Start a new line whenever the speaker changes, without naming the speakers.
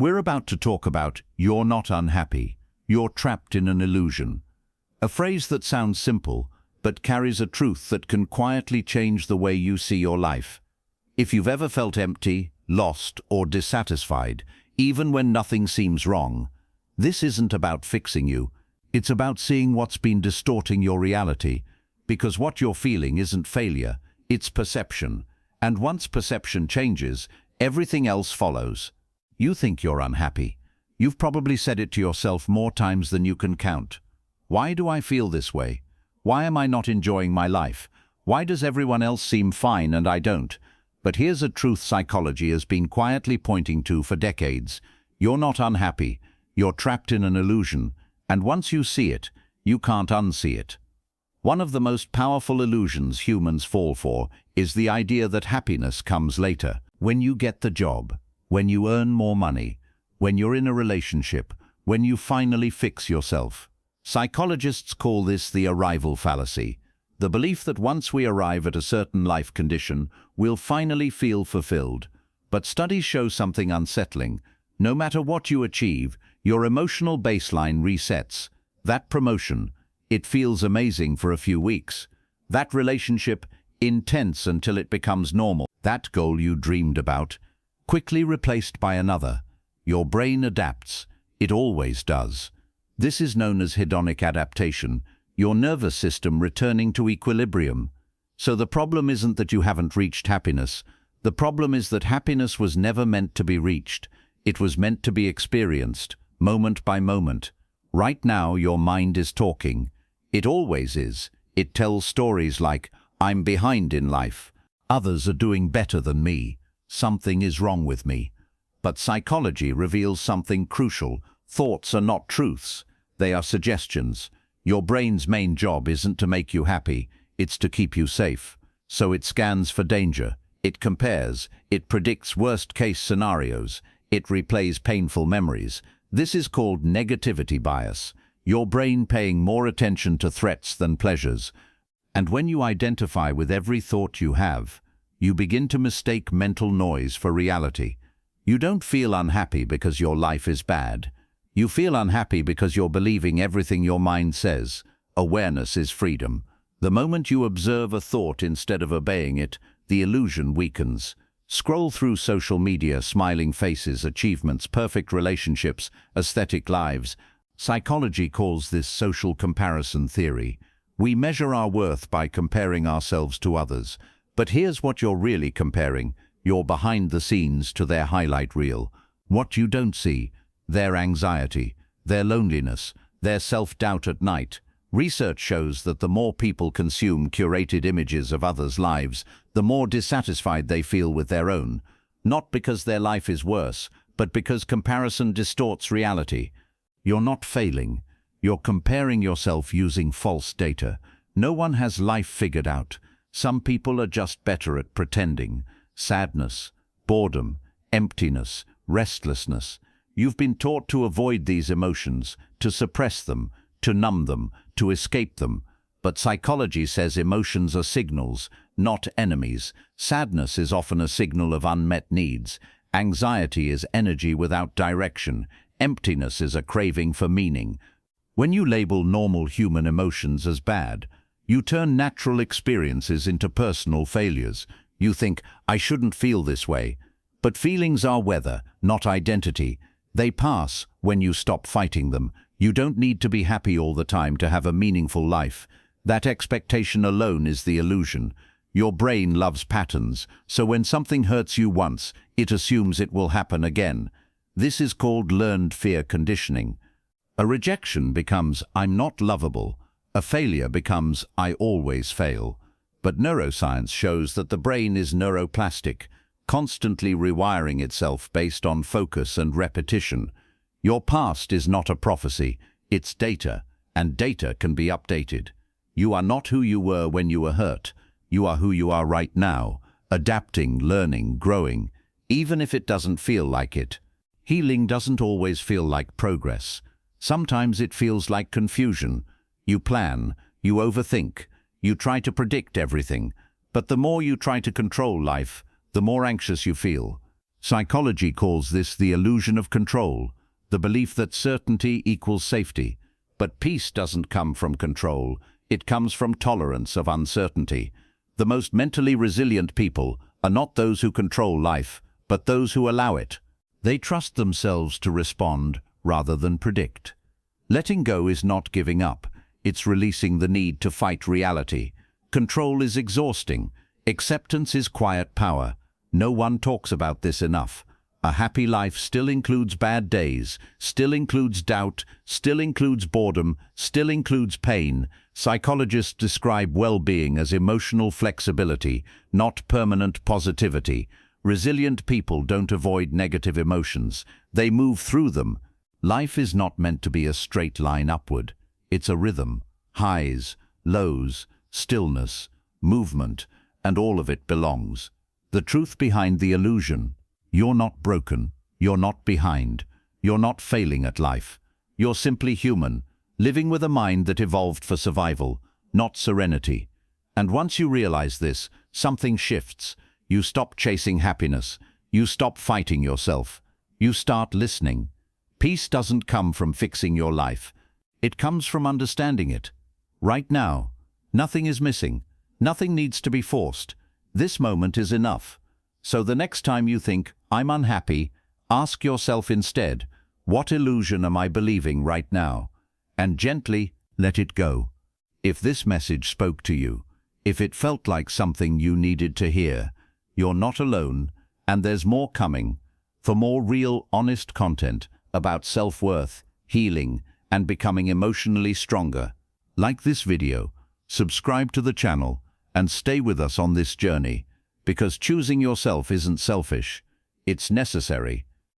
We're about to talk about "you're not unhappy, you're trapped in an illusion." A phrase that sounds simple, but carries a truth that can quietly change the way you see your life. If you've ever felt empty, lost, or dissatisfied, even when nothing seems wrong, this isn't about fixing you. It's about seeing what's been distorting your reality, because what you're feeling isn't failure, it's perception. And once perception changes, everything else follows. You think you're unhappy. You've probably said it to yourself more times than you can count. Why do I feel this way? Why am I not enjoying my life? Why does everyone else seem fine and I don't? But here's a truth psychology has been quietly pointing to for decades. You're not unhappy. You're trapped in an illusion. And once you see it, you can't unsee it. One of the most powerful illusions humans fall for is the idea that happiness comes later. When you get the job, when you earn more money, when you're in a relationship, when you finally fix yourself. Psychologists call this the arrival fallacy, the belief that once we arrive at a certain life condition, we'll finally feel fulfilled. But studies show something unsettling. No matter what you achieve, your emotional baseline resets. That promotion, it feels amazing for a few weeks. That relationship, intense until it becomes normal. That goal you dreamed about, quickly replaced by another. Your brain adapts. It always does. This is known as hedonic adaptation, your nervous system returning to equilibrium. So the problem isn't that you haven't reached happiness. The problem is that happiness was never meant to be reached. It was meant to be experienced, moment by moment. Right now, your mind is talking. It always is. It tells stories like, "I'm behind in life. Others are doing better than me. Something is wrong with me." But psychology reveals something crucial. Thoughts are not truths. They are suggestions. Your brain's main job isn't to make you happy. It's to keep you safe. So it scans for danger. It compares. It predicts worst-case scenarios. It replays painful memories. This is called negativity bias. Your brain paying more attention to threats than pleasures. And when you identify with every thought you have, you begin to mistake mental noise for reality. You don't feel unhappy because your life is bad. You feel unhappy because you're believing everything your mind says. Awareness is freedom. The moment you observe a thought instead of obeying it, the illusion weakens. Scroll through social media, smiling faces, achievements, perfect relationships, aesthetic lives. Psychology calls this social comparison theory. We measure our worth by comparing ourselves to others. But here's what you're really comparing. You're behind the scenes to their highlight reel. What you don't see, their anxiety, their loneliness, their self-doubt at night. Research shows that the more people consume curated images of others' lives, the more dissatisfied they feel with their own. Not because their life is worse, but because comparison distorts reality. You're not failing. You're comparing yourself using false data. No one has life figured out. Some people are just better at pretending. Sadness, boredom, emptiness, restlessness. You've been taught to avoid these emotions, to suppress them, to numb them, to escape them. But psychology says emotions are signals, not enemies. Sadness is often a signal of unmet needs. Anxiety is energy without direction. Emptiness is a craving for meaning. When you label normal human emotions as bad, you turn natural experiences into personal failures. You think, "I shouldn't feel this way." But feelings are weather, not identity. They pass when you stop fighting them. You don't need to be happy all the time to have a meaningful life. That expectation alone is the illusion. Your brain loves patterns, so when something hurts you once, it assumes it will happen again. This is called learned fear conditioning. A rejection becomes, "I'm not lovable." A failure becomes, "I always fail." But neuroscience shows that the brain is neuroplastic, constantly rewiring itself based on focus and repetition. Your past is not a prophecy, it's data, and data can be updated. You are not who you were when you were hurt. You are who you are right now, adapting, learning, growing, even if it doesn't feel like it. Healing doesn't always feel like progress. Sometimes it feels like confusion. You plan, you overthink, you try to predict everything, but the more you try to control life, the more anxious you feel. Psychology calls this the illusion of control, the belief that certainty equals safety. But peace doesn't come from control, it comes from tolerance of uncertainty. The most mentally resilient people are not those who control life, but those who allow it. They trust themselves to respond rather than predict. Letting go is not giving up, it's releasing the need to fight reality. Control is exhausting. Acceptance is quiet power. No one talks about this enough. A happy life still includes bad days, still includes doubt, still includes boredom, still includes pain. Psychologists describe well-being as emotional flexibility, not permanent positivity. Resilient people don't avoid negative emotions. They move through them. Life is not meant to be a straight line upward. It's a rhythm. Highs, lows, stillness, movement, and all of it belongs. The truth behind the illusion: you're not broken, you're not behind, you're not failing at life. You're simply human, living with a mind that evolved for survival, not serenity. And once you realize this, something shifts. You stop chasing happiness. You stop fighting yourself. You start listening. Peace doesn't come from fixing your life. It comes from understanding it. Right now, nothing is missing. Nothing needs to be forced. This moment is enough. So the next time you think, I'm unhappy, ask yourself instead, what illusion am I believing right now? And gently let it go. If this message spoke to you, if it felt like something you needed to hear, you're not alone, and there's more coming. For more real, honest content about self-worth, healing, and becoming emotionally stronger, like this video, subscribe to the channel, and stay with us on this journey, because choosing yourself isn't selfish, it's necessary.